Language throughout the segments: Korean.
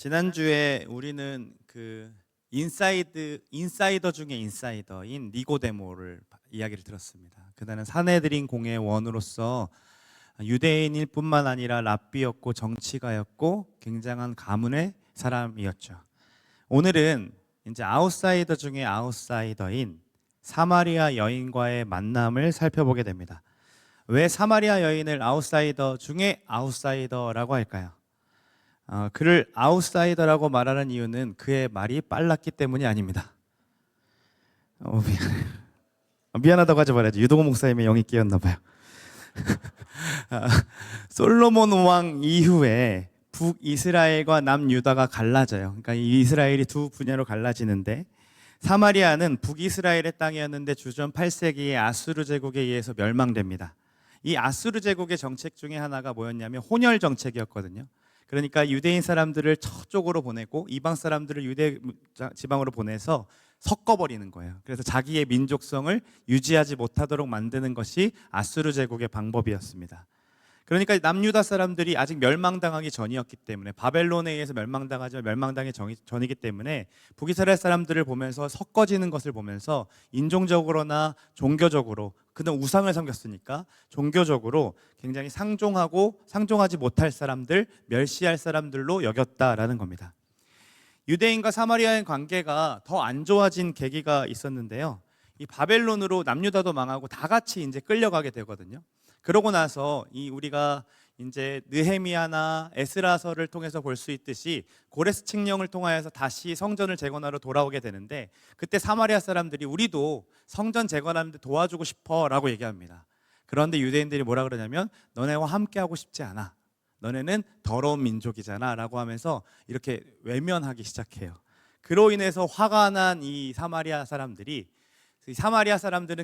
지난주에 우리는 인사이더 중에 인사이더인 니고데모를 이야기를 들었습니다. 그는 사내들인 공의 원으로서 유대인일 뿐만 아니라 랍비였고 정치가였고 굉장한 가문의 사람이었죠. 오늘은 이제 아웃사이더 중에 아웃사이더인 사마리아 여인과의 만남을 살펴보게 됩니다. 왜 사마리아 여인을 아웃사이더 중에 아웃사이더라고 할까요? 그를 아웃사이더라고 말하는 이유는 그의 말이 빨랐기 때문이 아닙니다. 미안하다고 하지 말아야지. 유도고 목사님의 영이 깨었나 봐요. 솔로몬 왕 이후에 북이스라엘과 남유다가 갈라져요. 그러니까 이 이스라엘이 두 분야로 갈라지는데, 사마리아는 북이스라엘의 땅이었는데 주전 8세기에 아수르 제국에 의해서 멸망됩니다. 이 아수르 제국의 정책 중에 하나가 뭐였냐면 혼혈 정책이었거든요. 그러니까 유대인 사람들을 저쪽으로 보내고 이방 사람들을 유대 지방으로 보내서 섞어버리는 거예요. 그래서 자기의 민족성을 유지하지 못하도록 만드는 것이 아수르 제국의 방법이었습니다. 그러니까 남유다 사람들이 아직 멸망당하기 전이었기 때문에, 바벨론에 의해서 멸망당하기 전이기 때문에 북이스라엘 사람들을 보면서 섞어지는 것을 보면서 인종적으로나 종교적으로, 그는 우상을 섬겼으니까 종교적으로 굉장히 상종하지 못할 사람들, 멸시할 사람들로 여겼다라는 겁니다. 유대인과 사마리아의 관계가 더 안 좋아진 계기가 있었는데요. 이 바벨론으로 남유다도 망하고 다 같이 이제 끌려가게 되거든요. 그러고 나서 우리가 이제 느헤미야나 에스라서를 통해서 볼 수 있듯이 고레스 칙령을 통하여서 다시 성전을 재건하러 돌아오게 되는데, 그때 사마리아 사람들이 우리도 성전 재건하는데 도와주고 싶어라고 얘기합니다. 그런데 유대인들이 뭐라 그러냐면 너네와 함께하고 싶지 않아. 너네는 더러운 민족이잖아 라고 하면서 이렇게 외면하기 시작해요. 그로 인해서 화가 난 이 사마리아 사람들은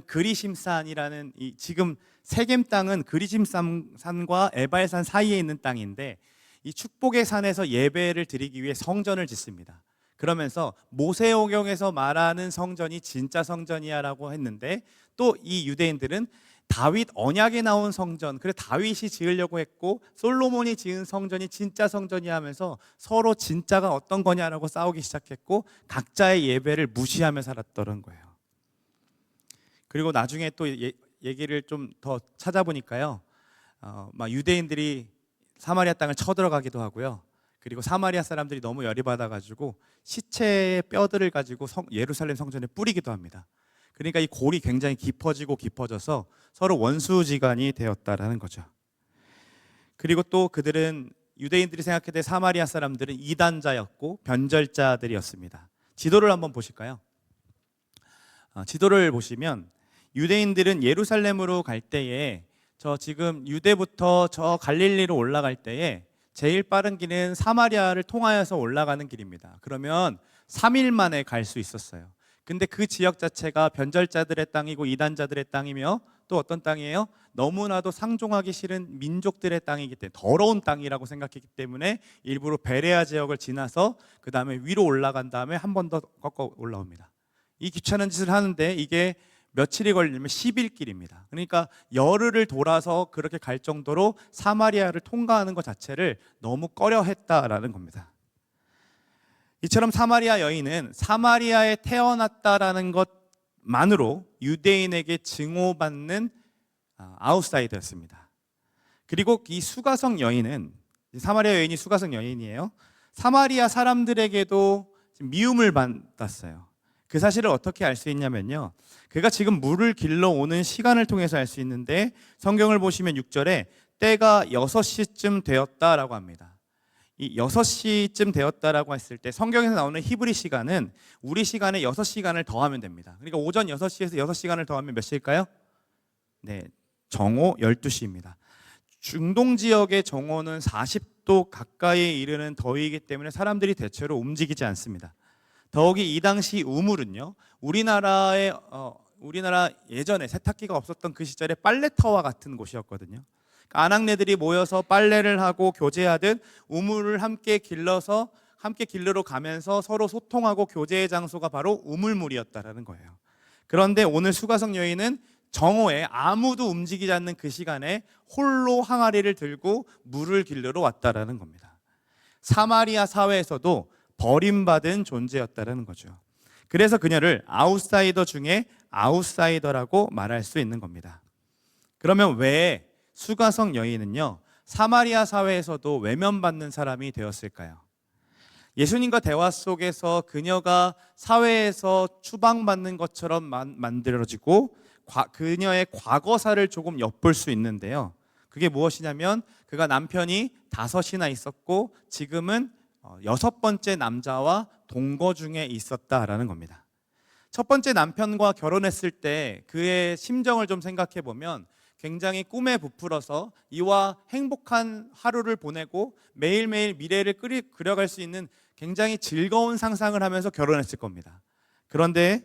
그리심산이라는, 지금 세겜 땅은 그리심산과 에발산 사이에 있는 땅인데, 이 축복의 산에서 예배를 드리기 위해 성전을 짓습니다. 그러면서 모세오경에서 말하는 성전이 진짜 성전이야 라고 했는데, 또 이 유대인들은 다윗 언약에 나온 성전, 그래 다윗이 지으려고 했고 솔로몬이 지은 성전이 진짜 성전이야 하면서 서로 진짜가 어떤 거냐라고 싸우기 시작했고, 각자의 예배를 무시하며 살았던 거예요. 그리고 나중에 또 얘기를 좀 더 찾아보니까요, 막 유대인들이 사마리아 땅을 쳐들어가기도 하고요. 그리고 사마리아 사람들이 너무 열이 받아가지고 시체의 뼈들을 가지고 예루살렘 성전에 뿌리기도 합니다. 그러니까 이 골이 굉장히 깊어져서 서로 원수지간이 되었다라는 거죠. 그리고 또 그들은, 유대인들이 생각할 때 사마리아 사람들은 이단자였고 변절자들이었습니다. 지도를 한번 보실까요? 지도를 보시면 유대인들은 예루살렘으로 갈 때에, 지금 유대부터 저 갈릴리로 올라갈 때에 제일 빠른 길은 사마리아를 통하여서 올라가는 길입니다. 그러면 3일 만에 갈 수 있었어요. 근데 그 지역 자체가 변절자들의 땅이고 이단자들의 땅이며, 또 어떤 땅이에요? 너무나도 상종하기 싫은 민족들의 땅이기 때문에, 더러운 땅이라고 생각했기 때문에 일부러 베레아 지역을 지나서 그 다음에 위로 올라간 다음에 한 번 더 꺾어 올라옵니다. 이 귀찮은 짓을 하는데 이게 며칠이 걸리면 10일 길입니다. 그러니까 열흘을 돌아서 그렇게 갈 정도로 사마리아를 통과하는 것 자체를 너무 꺼려했다라는 겁니다. 이처럼 사마리아 여인은 사마리아에 태어났다라는 것만으로 유대인에게 증오받는 아웃사이더였습니다. 그리고 이 수가성 여인은, 사마리아 여인이 수가성 여인이에요. 사마리아 사람들에게도 미움을 받았어요. 그 사실을 어떻게 알 수 있냐면요, 그가 지금 물을 길러오는 시간을 통해서 알 수 있는데, 성경을 보시면 6절에 때가 6시쯤 되었다라고 합니다. 이 6시쯤 되었다라고 했을 때 성경에서 나오는 히브리 시간은 우리 시간에 6시간을 더하면 됩니다. 그러니까 오전 6시에서 6시간을 더하면 몇 시일까요? 네, 정오 12시입니다. 중동 지역의 정오는 40도 가까이에 이르는 더위이기 때문에 사람들이 대체로 움직이지 않습니다. 더욱이 이 당시 우물은요, 우리나라 예전에 세탁기가 없었던 그 시절에 빨래터와 같은 곳이었거든요. 아낙네들이 모여서 빨래를 하고 교제하듯 우물을 함께 길러러 가면서 서로 소통하고 교제의 장소가 바로 우물물이었다라는 거예요. 그런데 오늘 수가성 여인은 정오에 아무도 움직이지 않는 그 시간에 홀로 항아리를 들고 물을 길러러 왔다라는 겁니다. 사마리아 사회에서도 버림받은 존재였다는 거죠. 그래서 그녀를 아웃사이더 중에 아웃사이더라고 말할 수 있는 겁니다. 그러면 왜 수가성 여인은요, 사마리아 사회에서도 외면받는 사람이 되었을까요? 예수님과 대화 속에서 그녀가 사회에서 추방받는 것처럼 만들어지고 그녀의 과거사를 조금 엿볼 수 있는데요. 그게 무엇이냐면 그가 남편이 5이나 있었고 지금은 6번째 남자와 동거 중에 있었다라는 겁니다. 첫 번째 남편과 결혼했을 때 그의 심정을 좀 생각해 보면 굉장히 꿈에 부풀어서 이와 행복한 하루를 보내고 매일매일 미래를 그려갈 수 있는 굉장히 즐거운 상상을 하면서 결혼했을 겁니다. 그런데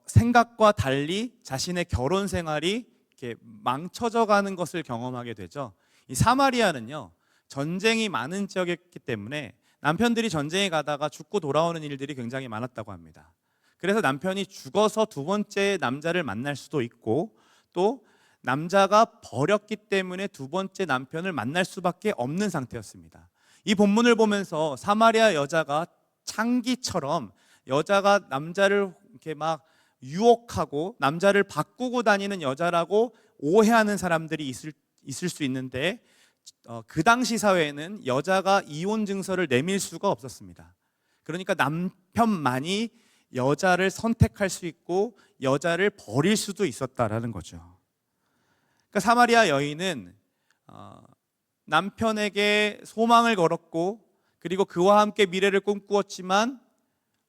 생각과 달리 자신의 결혼 생활이 이렇게 망쳐져 가는 것을 경험하게 되죠. 이 사마리아는요, 전쟁이 많은 지역이었기 때문에 남편들이 전쟁에 가다가 죽고 돌아오는 일들이 굉장히 많았다고 합니다. 그래서 남편이 죽어서 2번째 남자를 만날 수도 있고, 또 남자가 버렸기 때문에 2번째 남편을 만날 수밖에 없는 상태였습니다. 이 본문을 보면서 사마리아 여자가 창기처럼 여자가 남자를 이렇게 막 유혹하고 남자를 바꾸고 다니는 여자라고 오해하는 사람들이 있을 수 있는데, 그 당시 사회에는 여자가 이혼 증서를 내밀 수가 없었습니다. 그러니까 남편만이 여자를 선택할 수 있고 여자를 버릴 수도 있었다라는 거죠. 그러니까 사마리아 여인은 남편에게 소망을 걸었고, 그리고 그와 함께 미래를 꿈꾸었지만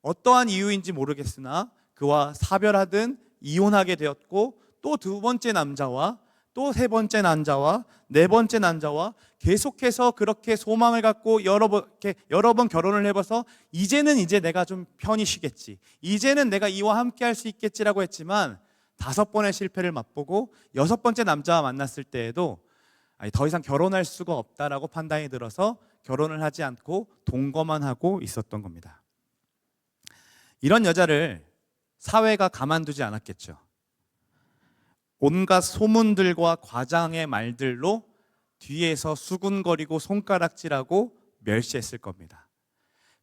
어떠한 이유인지 모르겠으나 그와 사별하든 이혼하게 되었고, 또 2번째 남자와 또 3번째 남자와 4번째 남자와 계속해서 그렇게 소망을 갖고 여러 번 결혼을 해봐서 이제는 내가 좀 편히 쉬겠지, 이제는 내가 이와 함께 할 수 있겠지라고 했지만 5번의 실패를 맛보고 6번째 남자와 만났을 때에도 더 이상 결혼할 수가 없다라고 판단이 들어서 결혼을 하지 않고 동거만 하고 있었던 겁니다. 이런 여자를 사회가 가만두지 않았겠죠. 온갖 소문들과 과장의 말들로 뒤에서 수군거리고 손가락질하고 멸시했을 겁니다.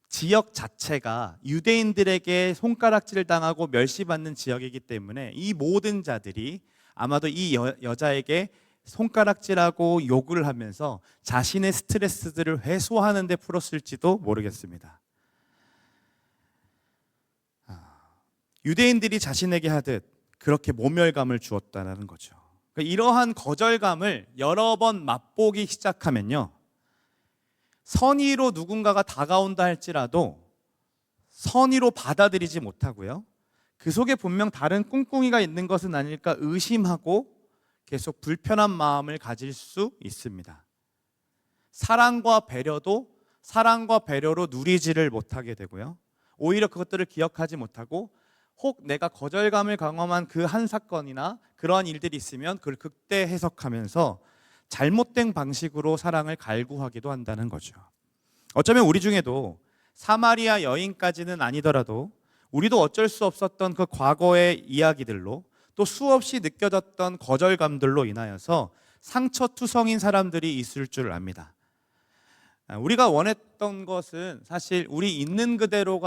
지역 자체가 유대인들에게 손가락질을 당하고 멸시받는 지역이기 때문에 이 모든 자들이 아마도 이 여자에게 손가락질하고 욕을 하면서 자신의 스트레스들을 해소하는 데 풀었을지도 모르겠습니다. 유대인들이 자신에게 하듯 그렇게 모멸감을 주었다는 거죠. 이러한 거절감을 여러 번 맛보기 시작하면요, 선의로 누군가가 다가온다 할지라도 선의로 받아들이지 못하고요, 그 속에 분명 다른 꿍꿍이가 있는 것은 아닐까 의심하고 계속 불편한 마음을 가질 수 있습니다. 사랑과 배려도 사랑과 배려로 누리지를 못하게 되고요, 오히려 그것들을 기억하지 못하고 혹 내가 거절감을 경험한 그 한 사건이나 그러한 일들이 있으면 그걸 극대 해석하면서 잘못된 방식으로 사랑을 갈구하기도 한다는 거죠. 어쩌면 우리 중에도 사마리아 여인까지는 아니더라도 우리도 어쩔 수 없었던 그 과거의 이야기들로 또 수없이 느껴졌던 거절감들로 인하여서 상처투성인 사람들이 있을 줄 압니다. 우리가 원했던 것은 사실 우리 있는 그대로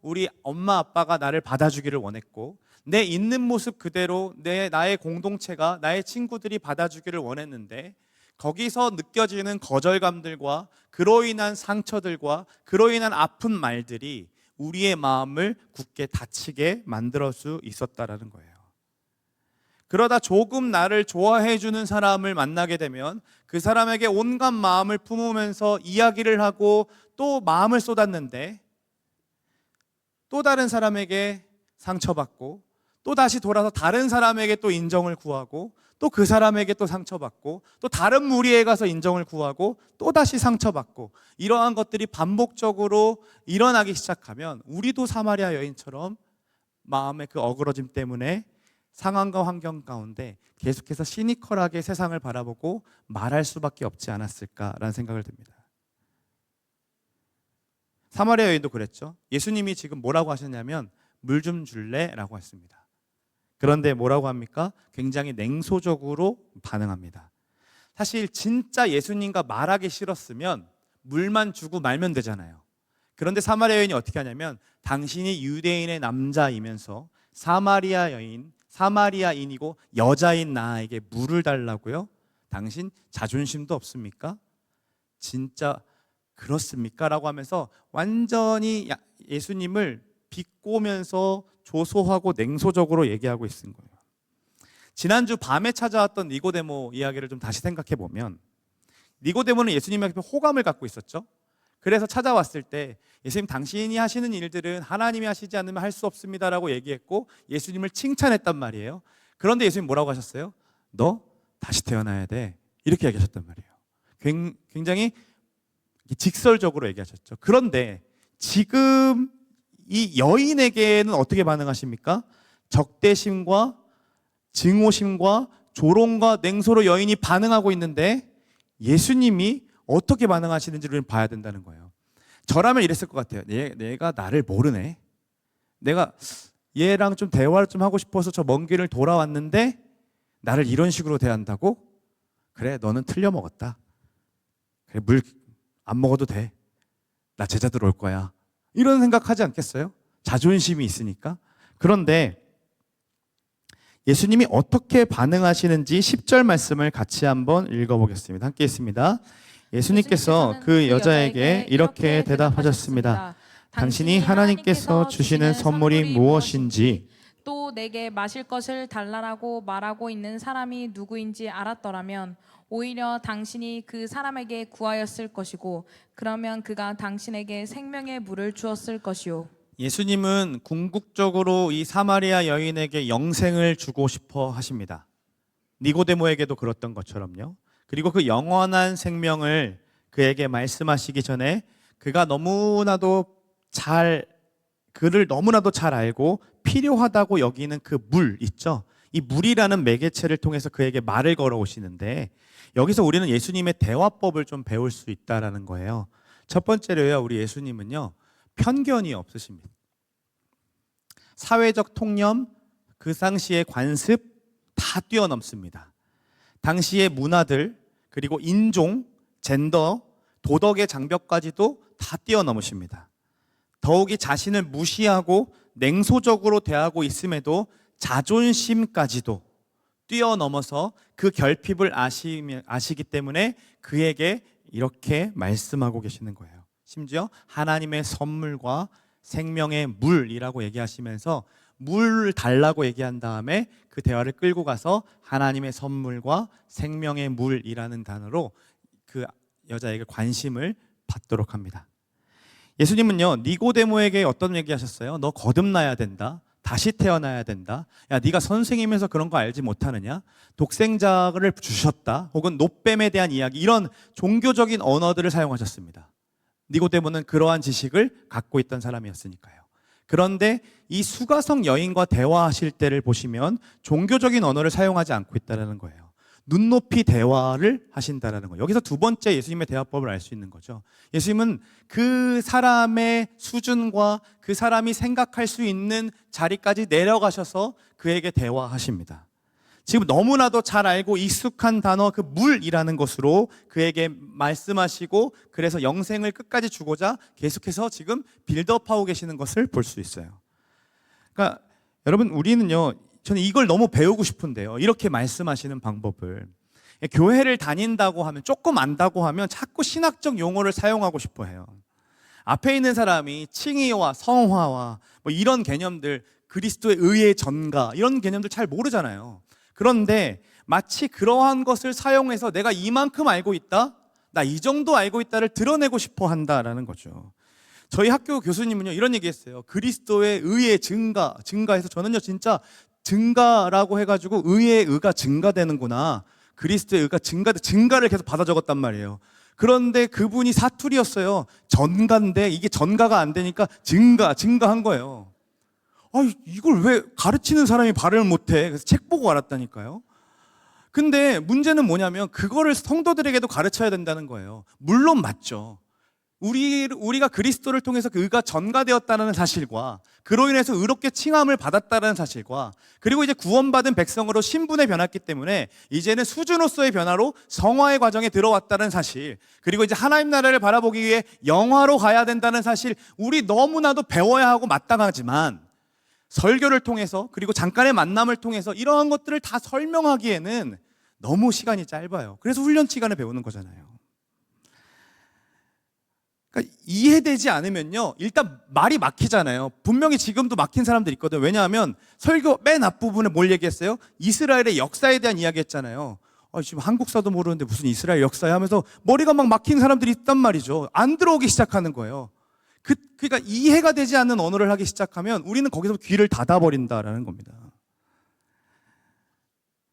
우리 엄마 아빠가 나를 받아주기를 원했고, 내 있는 모습 그대로 나의 공동체가, 나의 친구들이 받아주기를 원했는데, 거기서 느껴지는 거절감들과 그로 인한 상처들과 그로 인한 아픈 말들이 우리의 마음을 굳게 다치게 만들 수 있었다라는 거예요. 그러다 조금 나를 좋아해 주는 사람을 만나게 되면 그 사람에게 온갖 마음을 품으면서 이야기를 하고 또 마음을 쏟았는데, 또 다른 사람에게 상처받고, 또 다시 돌아서 다른 사람에게 또 인정을 구하고, 또 그 사람에게 또 상처받고, 또 다른 무리에 가서 인정을 구하고, 또 다시 상처받고, 이러한 것들이 반복적으로 일어나기 시작하면 우리도 사마리아 여인처럼 마음의 그 어그러짐 때문에 상황과 환경 가운데 계속해서 시니컬하게 세상을 바라보고 말할 수밖에 없지 않았을까라는 생각을 듭니다. 사마리아 여인도 그랬죠. 예수님이 지금 뭐라고 하셨냐면 물 좀 줄래? 라고 했습니다. 그런데 뭐라고 합니까? 굉장히 냉소적으로 반응합니다. 사실 진짜 예수님과 말하기 싫었으면 물만 주고 말면 되잖아요. 그런데 사마리아 여인이 어떻게 하냐면 당신이 유대인의 남자이면서 사마리아인이고 여자인 나에게 물을 달라고요? 당신 자존심도 없습니까? 진짜 그렇습니까? 라고 하면서 완전히 예수님을 비꼬면서 조소하고 냉소적으로 얘기하고 있는 거예요. 지난주 밤에 찾아왔던 니고데모 이야기를 좀 다시 생각해 보면 니고데모는 예수님에게 호감을 갖고 있었죠. 그래서 찾아왔을 때 예수님 당신이 하시는 일들은 하나님이 하시지 않으면 할 수 없습니다라고 얘기했고 예수님을 칭찬했단 말이에요. 그런데 예수님 뭐라고 하셨어요? 너 다시 태어나야 돼. 이렇게 얘기하셨단 말이에요. 굉장히 직설적으로 얘기하셨죠. 그런데 지금 이 여인에게는 어떻게 반응하십니까? 적대심과 증오심과 조롱과 냉소로 여인이 반응하고 있는데 예수님이 어떻게 반응하시는지를 봐야 된다는 거예요. 저라면 이랬을 것 같아요. 내가 나를 모르네. 내가 얘랑 좀 대화를 좀 하고 싶어서 저 먼 길을 돌아왔는데 나를 이런 식으로 대한다고? 그래, 너는 틀려 먹었다. 그래, 물 안 먹어도 돼. 나 제자들 올 거야. 이런 생각하지 않겠어요? 자존심이 있으니까. 그런데 예수님이 어떻게 반응하시는지 10절 말씀을 같이 한번 읽어보겠습니다. 함께 있습니다. 예수님께서 그 여자에게 이렇게 대답하셨습니다. 당신이 하나님께서 주시는 선물이 무엇인지 또 내게 마실 것을 달라고 말하고 있는 사람이 누구인지 알았더라면 오히려 당신이 그 사람에게 구하였을 것이고 그러면 그가 당신에게 생명의 물을 주었을 것이요. 예수님은 궁극적으로 이 사마리아 여인에게 영생을 주고 싶어 하십니다. 니고데모에게도 그랬던 것처럼요. 그리고 그 영원한 생명을 그에게 말씀하시기 전에 그가 그를 너무나도 잘 알고 필요하다고 여기는 그 물 있죠. 이 물이라는 매개체를 통해서 그에게 말을 걸어오시는데 여기서 우리는 예수님의 대화법을 좀 배울 수 있다라는 거예요. 첫 번째로요, 우리 예수님은요, 편견이 없으십니다. 사회적 통념, 그 당시의 관습 다 뛰어넘습니다. 당시의 문화들, 그리고 인종, 젠더, 도덕의 장벽까지도 다 뛰어넘으십니다. 더욱이 자신을 무시하고 냉소적으로 대하고 있음에도 자존심까지도 뛰어넘어서 그 결핍을 아시기 때문에 그에게 이렇게 말씀하고 계시는 거예요. 심지어 하나님의 선물과 생명의 물이라고 얘기하시면서 물 달라고 얘기한 다음에 그 대화를 끌고 가서 하나님의 선물과 생명의 물이라는 단어로 그 여자에게 관심을 받도록 합니다. 예수님은요, 니고데모에게 어떤 얘기 하셨어요? 너 거듭나야 된다. 다시 태어나야 된다. 야, 네가 선생님에서 그런 거 알지 못하느냐? 독생자를 주셨다. 혹은 노뱀에 대한 이야기, 이런 종교적인 언어들을 사용하셨습니다. 니고데모는 그러한 지식을 갖고 있던 사람이었으니까요. 그런데 이 수가성 여인과 대화하실 때를 보시면 종교적인 언어를 사용하지 않고 있다는 거예요. 눈높이 대화를 하신다는 거예요. 여기서 두 번째 예수님의 대화법을 알 수 있는 거죠. 예수님은 그 사람의 수준과 그 사람이 생각할 수 있는 자리까지 내려가셔서 그에게 대화하십니다. 지금 너무나도 잘 알고 익숙한 단어 그 물이라는 것으로 그에게 말씀하시고 그래서 영생을 끝까지 주고자 계속해서 지금 빌드업하고 계시는 것을 볼 수 있어요. 그러니까 여러분, 우리는요, 저는 이걸 너무 배우고 싶은데요, 이렇게 말씀하시는 방법을. 교회를 다닌다고 하면, 조금 안다고 하면 자꾸 신학적 용어를 사용하고 싶어 해요. 앞에 있는 사람이 칭의와 성화와 뭐 이런 개념들, 그리스도의 의의 전가, 이런 개념들 잘 모르잖아요. 그런데 마치 그러한 것을 사용해서 내가 이만큼 알고 있다, 나 이 정도 알고 있다를 드러내고 싶어 한다라는 거죠. 저희 학교 교수님은요, 이런 얘기 했어요. 그리스도의 의의 증가해서 저는요, 진짜 증가라고 해가지고 의의 의가 증가되는구나, 그리스도의 의가 증가를 계속 받아 적었단 말이에요. 그런데 그분이 사투리였어요. 전가인데 이게 전가가 안 되니까 증가한 거예요. 이걸 왜 가르치는 사람이 발음을 못해? 그래서 책 보고 알았다니까요. 근데 문제는 뭐냐면 그거를 성도들에게도 가르쳐야 된다는 거예요. 물론 맞죠. 우리가 그리스도를 통해서 그 의가 전가되었다는 사실과 그로 인해서 의롭게 칭함을 받았다는 사실과 그리고 이제 구원받은 백성으로 신분에 변했기 때문에 이제는 수준으로서의 변화로 성화의 과정에 들어왔다는 사실, 그리고 이제 하나님 나라를 바라보기 위해 영화로 가야 된다는 사실, 우리 너무나도 배워야 하고 마땅하지만 설교를 통해서 그리고 잠깐의 만남을 통해서 이러한 것들을 다 설명하기에는 너무 시간이 짧아요. 그래서 훈련 시간을 배우는 거잖아요. 그러니까 이해되지 않으면요, 일단 말이 막히잖아요. 분명히 지금도 막힌 사람들 있거든요. 왜냐하면 설교 맨 앞부분에 뭘 얘기했어요? 이스라엘의 역사에 대한 이야기 했잖아요. 지금 한국사도 모르는데 무슨 이스라엘 역사야 하면서 머리가 막 막힌 사람들이 있단 말이죠. 안 들어오기 시작하는 거예요. 그러니까 이해가 되지 않는 언어를 하기 시작하면 우리는 거기서 귀를 닫아버린다라는 겁니다.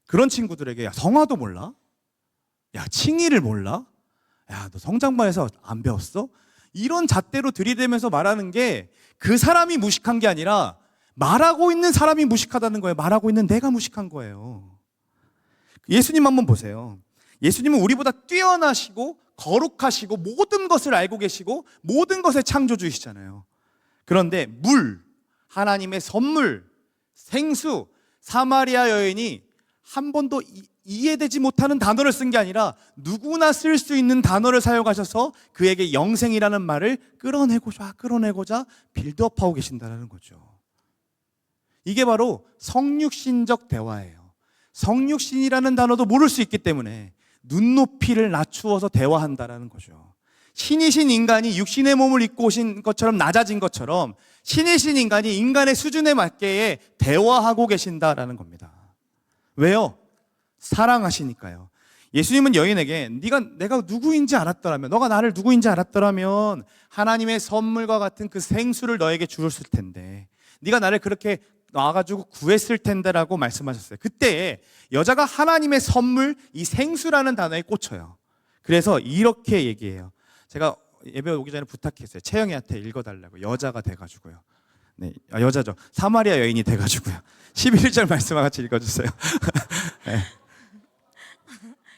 그런 친구들에게 야, 성화도 몰라? 야, 칭의를 몰라? 야, 너 성장반에서 안 배웠어? 이런 잣대로 들이대면서 말하는 게 그 사람이 무식한 게 아니라 말하고 있는 사람이 무식하다는 거예요. 말하고 있는 내가 무식한 거예요. 예수님 한번 보세요. 예수님은 우리보다 뛰어나시고 거룩하시고 모든 것을 알고 계시고 모든 것의 창조주이시잖아요. 그런데 물, 하나님의 선물, 생수, 사마리아 여인이 한 번도 이해되지 못하는 단어를 쓴 게 아니라 누구나 쓸 수 있는 단어를 사용하셔서 그에게 영생이라는 말을 끌어내고자 빌드업하고 계신다는 거죠. 이게 바로 성육신적 대화예요. 성육신이라는 단어도 모를 수 있기 때문에 눈높이를 낮추어서 대화한다는 거죠. 신이신 인간이 육신의 몸을 입고 오신 것처럼 낮아진 것처럼 신이신 인간이 인간의 수준에 맞게 대화하고 계신다라는 겁니다. 왜요? 사랑하시니까요. 예수님은 여인에게 내가 누구인지 알았더라면, 너가 나를 누구인지 알았더라면 하나님의 선물과 같은 그 생수를 너에게 주었을 텐데, 네가 나를 그렇게 나와가지고 구했을 텐데라고 말씀하셨어요. 그때 여자가 하나님의 선물, 이 생수라는 단어에 꽂혀요. 그래서 이렇게 얘기해요. 제가 예배 오기 전에 부탁했어요. 채영이한테 읽어달라고. 여자가 돼가지고요. 네, 여자죠. 사마리아 여인이 돼가지고요. 11절 말씀과 같이 읽어주세요. 네.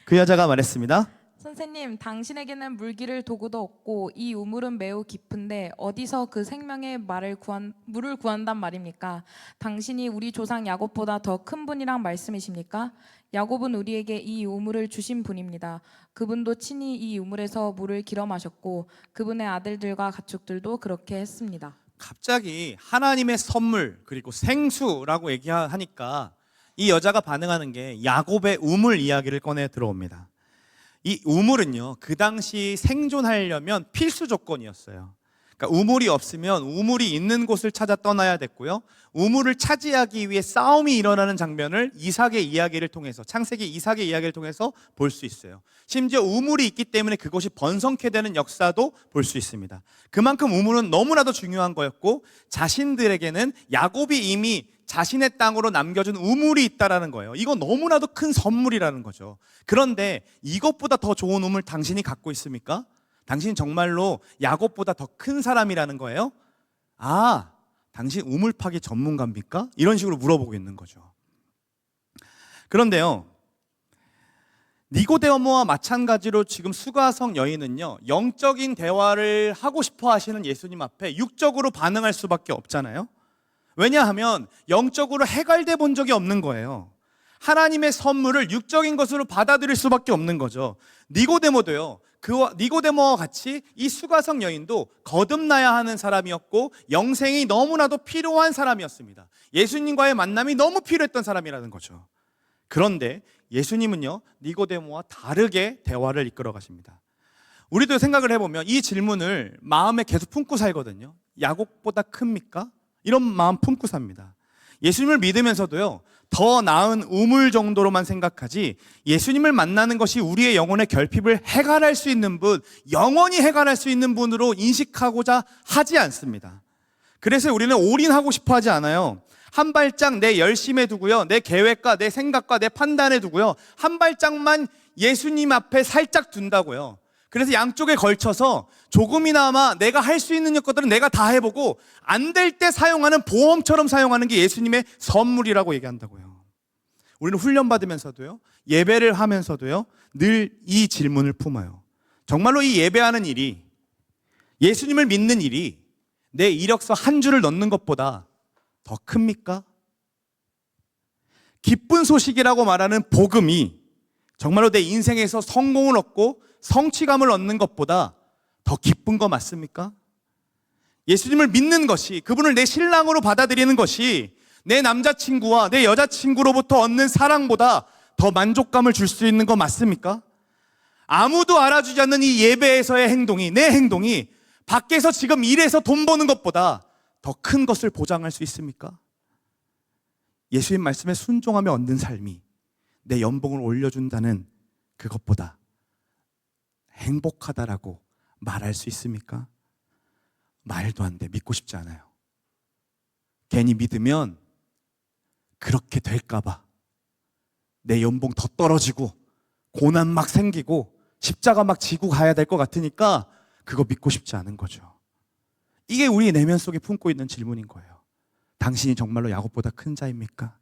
그 여자가 말했습니다. 선생님, 당신에게는 물기를 도구도 없고 이 우물은 매우 깊은데 어디서 그 생명의 물을 구한단 말입니까? 당신이 우리 조상 야곱보다 더 큰 분이란 말씀이십니까? 야곱은 우리에게 이 우물을 주신 분입니다. 그분도 친히 이 우물에서 물을 길어 마셨고 그분의 아들들과 가축들도 그렇게 했습니다. 갑자기 하나님의 선물 그리고 생수라고 얘기하니까 이 여자가 반응하는 게 야곱의 우물 이야기를 꺼내 들어옵니다. 이 우물은요, 그 당시 생존하려면 필수 조건이었어요. 그러니까 우물이 없으면 우물이 있는 곳을 찾아 떠나야 됐고요. 우물을 차지하기 위해 싸움이 일어나는 장면을 이삭의 이야기를 통해서, 창세기 이삭의 이야기를 통해서 볼 수 있어요. 심지어 우물이 있기 때문에 그것이 번성케 되는 역사도 볼 수 있습니다. 그만큼 우물은 너무나도 중요한 거였고 자신들에게는 야곱이 이미 자신의 땅으로 남겨준 우물이 있다라는 거예요. 이건 너무나도 큰 선물이라는 거죠. 그런데 이것보다 더 좋은 우물 당신이 갖고 있습니까? 당신 정말로 야곱보다 더 큰 사람이라는 거예요? 아, 당신 우물 파기 전문가입니까? 이런 식으로 물어보고 있는 거죠. 그런데요, 니고데모와 마찬가지로 지금 수가성 여인은요, 영적인 대화를 하고 싶어 하시는 예수님 앞에 육적으로 반응할 수밖에 없잖아요. 왜냐하면 영적으로 해갈돼 본 적이 없는 거예요. 하나님의 선물을 육적인 것으로 받아들일 수밖에 없는 거죠. 니고데모도요, 니고데모와 같이 이 수가성 여인도 거듭나야 하는 사람이었고 영생이 너무나도 필요한 사람이었습니다. 예수님과의 만남이 너무 필요했던 사람이라는 거죠. 그런데 예수님은요, 니고데모와 다르게 대화를 이끌어 가십니다. 우리도 생각을 해보면 이 질문을 마음에 계속 품고 살거든요. 야곱보다 큽니까? 이런 마음 품고 삽니다. 예수님을 믿으면서도요, 더 나은 우물 정도로만 생각하지 예수님을 만나는 것이 우리의 영혼의 결핍을 해결할 수 있는 분, 영원히 해결할 수 있는 분으로 인식하고자 하지 않습니다. 그래서 우리는 올인하고 싶어 하지 않아요. 한 발짝 내 열심에 두고요, 내 계획과 내 생각과 내 판단에 두고요, 한 발짝만 예수님 앞에 살짝 둔다고요. 그래서 양쪽에 걸쳐서 조금이나마 내가 할 수 있는 것들은 내가 다 해보고 안 될 때 사용하는 보험처럼 사용하는 게 예수님의 선물이라고 얘기한다고요. 우리는 훈련받으면서도요, 예배를 하면서도요, 늘 이 질문을 품어요. 정말로 이 예배하는 일이 예수님을 믿는 일이 내 이력서 한 줄을 넣는 것보다 더 큽니까? 기쁜 소식이라고 말하는 복음이 정말로 내 인생에서 성공을 얻고 성취감을 얻는 것보다 더 기쁜 거 맞습니까? 예수님을 믿는 것이, 그분을 내 신랑으로 받아들이는 것이 내 남자친구와 내 여자친구로부터 얻는 사랑보다 더 만족감을 줄 수 있는 거 맞습니까? 아무도 알아주지 않는 이 예배에서의 행동이, 내 행동이 밖에서 지금 일해서 돈 버는 것보다 더 큰 것을 보장할 수 있습니까? 예수님 말씀에 순종하며 얻는 삶이 내 연봉을 올려준다는 그것보다 행복하다라고 말할 수 있습니까? 말도 안 돼. 믿고 싶지 않아요. 괜히 믿으면 그렇게 될까봐 내 연봉 더 떨어지고 고난 막 생기고 십자가 막 지고 가야 될 것 같으니까 그거 믿고 싶지 않은 거죠. 이게 우리 내면 속에 품고 있는 질문인 거예요. 당신이 정말로 야곱보다 큰 자입니까?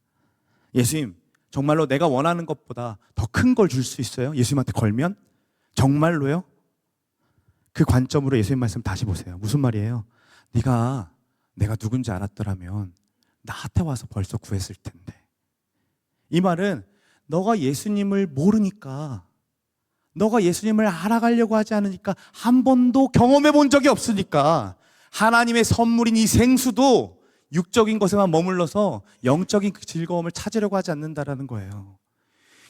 예수님, 정말로 내가 원하는 것보다 더 큰 걸 줄 수 있어요? 예수님한테 걸면? 정말로요? 그 관점으로 예수님 말씀 다시 보세요. 무슨 말이에요? 내가 누군지 알았더라면 나한테 와서 벌써 구했을 텐데. 이 말은 너가 예수님을 모르니까, 너가 예수님을 알아가려고 하지 않으니까, 한 번도 경험해 본 적이 없으니까 하나님의 선물인 이 생수도 육적인 것에만 머물러서 영적인 그 즐거움을 찾으려고 하지 않는다라는 거예요.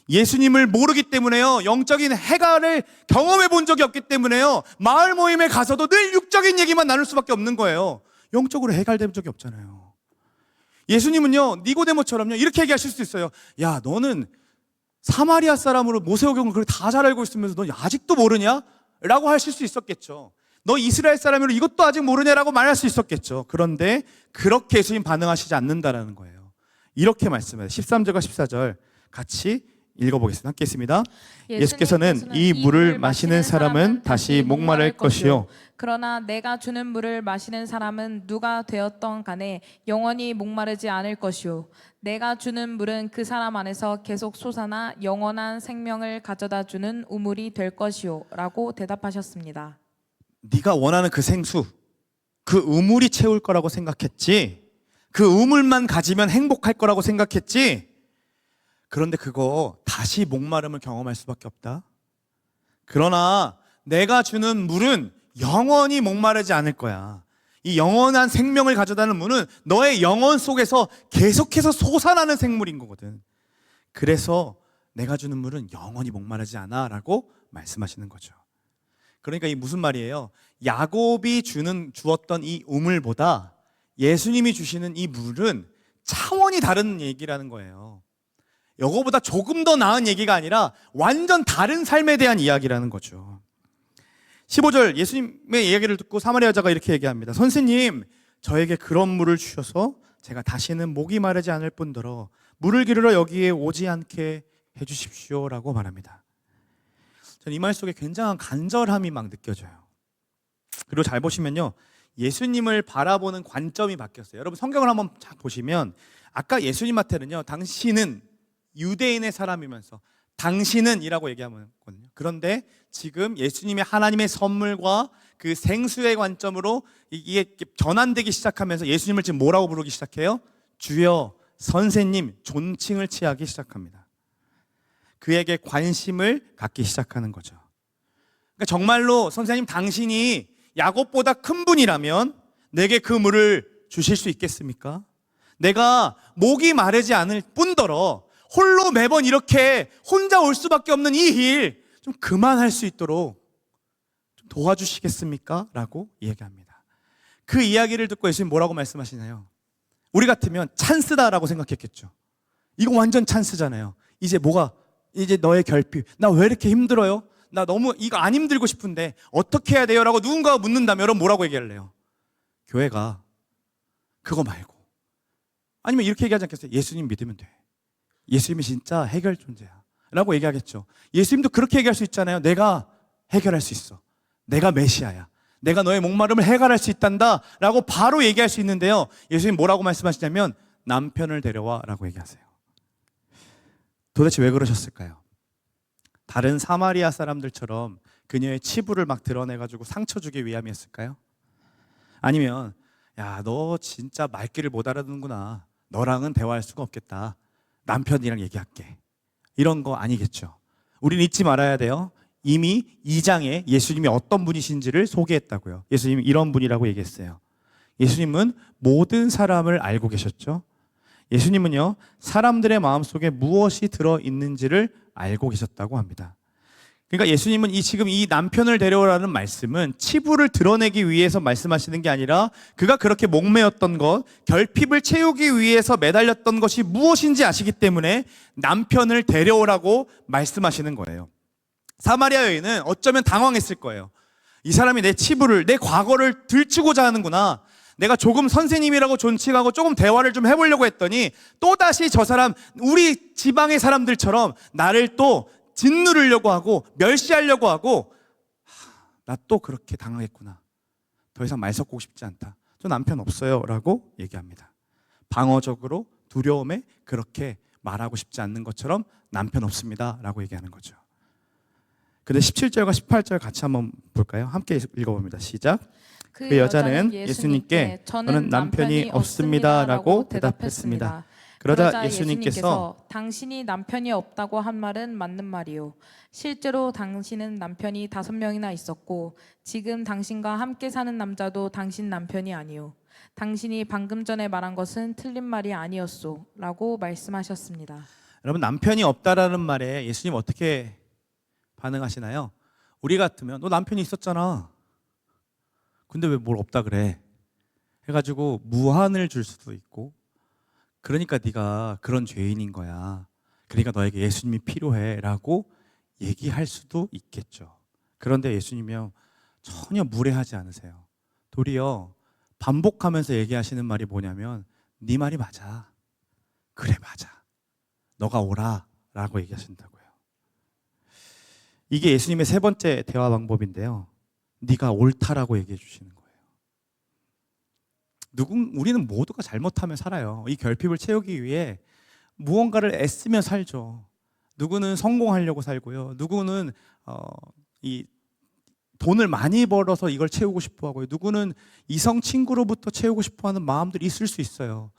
예수님을 모르기 때문에요, 영적인 해갈을 경험해 본 적이 없기 때문에요, 마을 모임에 가서도 늘 육적인 얘기만 나눌 수밖에 없는 거예요. 영적으로 해갈된 적이 없잖아요. 예수님은요, 니고데모처럼요 이렇게 얘기하실 수 있어요. 야, 너는 사마리아 사람으로 모세오경을 그렇게 다 잘 알고 있으면서 너 아직도 모르냐? 라고 하실 수 있었겠죠. 너 이스라엘 사람으로 이것도 아직 모르냐라고 말할 수 있었겠죠. 그런데 그렇게 예수님 반응하시지 않는다라는 거예요. 이렇게 말씀해요. 13절과 14절 같이 읽어보겠습니다. 함께 했습니다. 예수께서는 이 물을 마시는 사람은 다시 목마를 것이요, 그러나 내가 주는 물을 마시는 사람은 누가 되었던 간에 영원히 목마르지 않을 것이요, 내가 주는 물은 그 사람 안에서 계속 솟아나 영원한 생명을 가져다 주는 우물이 될 것이요 라고 대답하셨습니다. 네가 원하는 그 생수, 그 우물이 채울 거라고 생각했지, 그 우물만 가지면 행복할 거라고 생각했지. 그런데 그거 다시 목마름을 경험할 수밖에 없다. 그러나 내가 주는 물은 영원히 목마르지 않을 거야. 이 영원한 생명을 가져다는 물은 너의 영혼 속에서 계속해서 솟아나는 생물인 거거든. 그래서 내가 주는 물은 영원히 목마르지 않아 라고 말씀하시는 거죠. 그러니까 이 무슨 말이에요? 야곱이 주었던 이 우물보다 예수님이 주시는 이 물은 차원이 다른 얘기라는 거예요. 이거보다 조금 더 나은 얘기가 아니라 완전 다른 삶에 대한 이야기라는 거죠. 15절 예수님의 이야기를 듣고 사마리아 여자가 이렇게 얘기합니다. 선생님, 저에게 그런 물을 주셔서 제가 다시는 목이 마르지 않을 뿐더러 물을 기르러 여기에 오지 않게 해주십시오 라고 말합니다. 저는 이 말 속에 굉장한 간절함이 막 느껴져요. 그리고 잘 보시면요, 예수님을 바라보는 관점이 바뀌었어요. 여러분 성경을 한번 쫙 보시면 아까 예수님한테는요, 당신은 유대인의 사람이면서 당신은 이라고 얘기하거든요. 그런데 지금 예수님의 하나님의 선물과 그 생수의 관점으로 이게 전환되기 시작하면서 예수님을 지금 뭐라고 부르기 시작해요? 주여, 선생님, 존칭을 취하기 시작합니다. 그에게 관심을 갖기 시작하는 거죠. 그러니까 정말로 선생님, 당신이 야곱보다 큰 분이라면 내게 그 물을 주실 수 있겠습니까? 내가 목이 마르지 않을 뿐더러 홀로 매번 이렇게 혼자 올 수밖에 없는 이 일 좀 그만할 수 있도록 좀 도와주시겠습니까? 라고 얘기합니다. 그 이야기를 듣고 예수님 뭐라고 말씀하시나요? 우리 같으면 찬스다라고 생각했겠죠. 이거 완전 찬스잖아요. 이제 너의 결핍, 나 왜 이렇게 힘들어요? 나 너무 이거 안 힘들고 싶은데 어떻게 해야 돼요? 라고 누군가가 묻는다면 여러분 뭐라고 얘기할래요? 교회가 그거 말고, 아니면 이렇게 얘기하지 않겠어요? 예수님 믿으면 돼. 예수님이 진짜 해결 존재야 라고 얘기하겠죠. 예수님도 그렇게 얘기할 수 있잖아요. 내가 해결할 수 있어. 내가 메시아야. 내가 너의 목마름을 해결할 수 있단다 라고 바로 얘기할 수 있는데요, 예수님 뭐라고 말씀하시냐면 남편을 데려와 라고 얘기하세요. 도대체 왜 그러셨을까요? 다른 사마리아 사람들처럼 그녀의 치부를 막 드러내가지고 상처 주기 위함이었을까요? 아니면 야, 너 진짜 말귀를 못 알아듣는구나. 너랑은 대화할 수가 없겠다. 남편이랑 얘기할게. 이런 거 아니겠죠. 우리는 잊지 말아야 돼요. 이미 2장에 예수님이 어떤 분이신지를 소개했다고요. 예수님이 이런 분이라고 얘기했어요. 예수님은 모든 사람을 알고 계셨죠. 예수님은요, 사람들의 마음속에 무엇이 들어있는지를 알고 계셨다고 합니다. 그러니까 예수님은 지금 이 남편을 데려오라는 말씀은 치부를 드러내기 위해서 말씀하시는 게 아니라 그가 그렇게 목매였던 것, 결핍을 채우기 위해서 매달렸던 것이 무엇인지 아시기 때문에 남편을 데려오라고 말씀하시는 거예요. 사마리아 여인은 어쩌면 당황했을 거예요. 이 사람이 내 치부를, 내 과거를 들추고자 하는구나. 내가 조금 선생님이라고 존칭하고 조금 대화를 좀 해보려고 했더니 또다시 저 사람, 우리 지방의 사람들처럼 나를 또 짓누르려고 하고 멸시하려고 하고, 나 또 그렇게 당하겠구나. 더 이상 말 섞고 싶지 않다. 저 남편 없어요 라고 얘기합니다. 방어적으로 두려움에 그렇게 말하고 싶지 않는 것처럼 남편 없습니다 라고 얘기하는 거죠. 근데 17절과 18절 같이 한번 볼까요? 함께 읽어봅니다. 시작. 그 여자는 예수님께 저는 남편이 없습니다 라고 대답했습니다. 그러자 예수님께서 당신이 남편이 없다고 한 말은 맞는 말이요. 실제로 당신은 남편이 5명이나 있었고 지금 당신과 함께 사는 남자도 당신 남편이 아니요. 당신이 방금 전에 말한 것은 틀린 말이 아니었소 라고 말씀하셨습니다. 여러분, 남편이 없다라는 말에 예수님 어떻게 반응하시나요? 우리 같으면 너 남편이 있었잖아. 근데 왜 뭘 없다 그래? 해가지고 무한을 줄 수도 있고, 그러니까 네가 그런 죄인인 거야. 그러니까 너에게 예수님이 필요해 라고 얘기할 수도 있겠죠. 그런데 예수님이요, 전혀 무례하지 않으세요. 도리어 반복하면서 얘기하시는 말이 뭐냐면 네 말이 맞아. 그래, 맞아. 너가 오라 라고 얘기하신다고요. 이게 예수님의 3번째 대화 방법인데요. 네가 옳다라고 얘기해 주시는 거예요. 우리는 모두가 잘못하며 살아요. 이 결핍을 채우기 위해 무언가를 애쓰며 살죠. 누구는 성공하려고 살고요. 누구는 이 돈을 많이 벌어서 이걸 채우고 싶어 하고요. 누구는 이성 친구로부터 채우고 싶어 하는 마음들이 있을 수 있어요.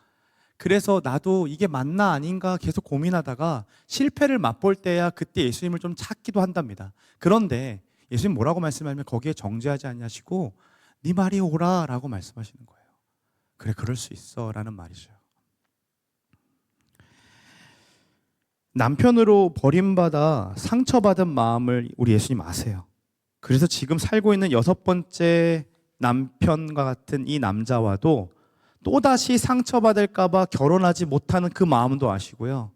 그래서 나도 이게 맞나 아닌가 계속 고민하다가 실패를 맛볼 때야 그때 예수님을 좀 찾기도 한답니다. 그런데 예수님 뭐라고 말씀하시면 거기에 정죄하지 않냐시고 네 말이 옳아 라고 말씀하시는 거예요. 그래, 그럴 수 있어 라는 말이죠. 남편으로 버림받아 상처받은 마음을 우리 예수님 아세요. 그래서 지금 살고 있는 6번째 남편과 같은 이 남자와도 또다시 상처받을까 봐 결혼하지 못하는 그 마음도 아시고요.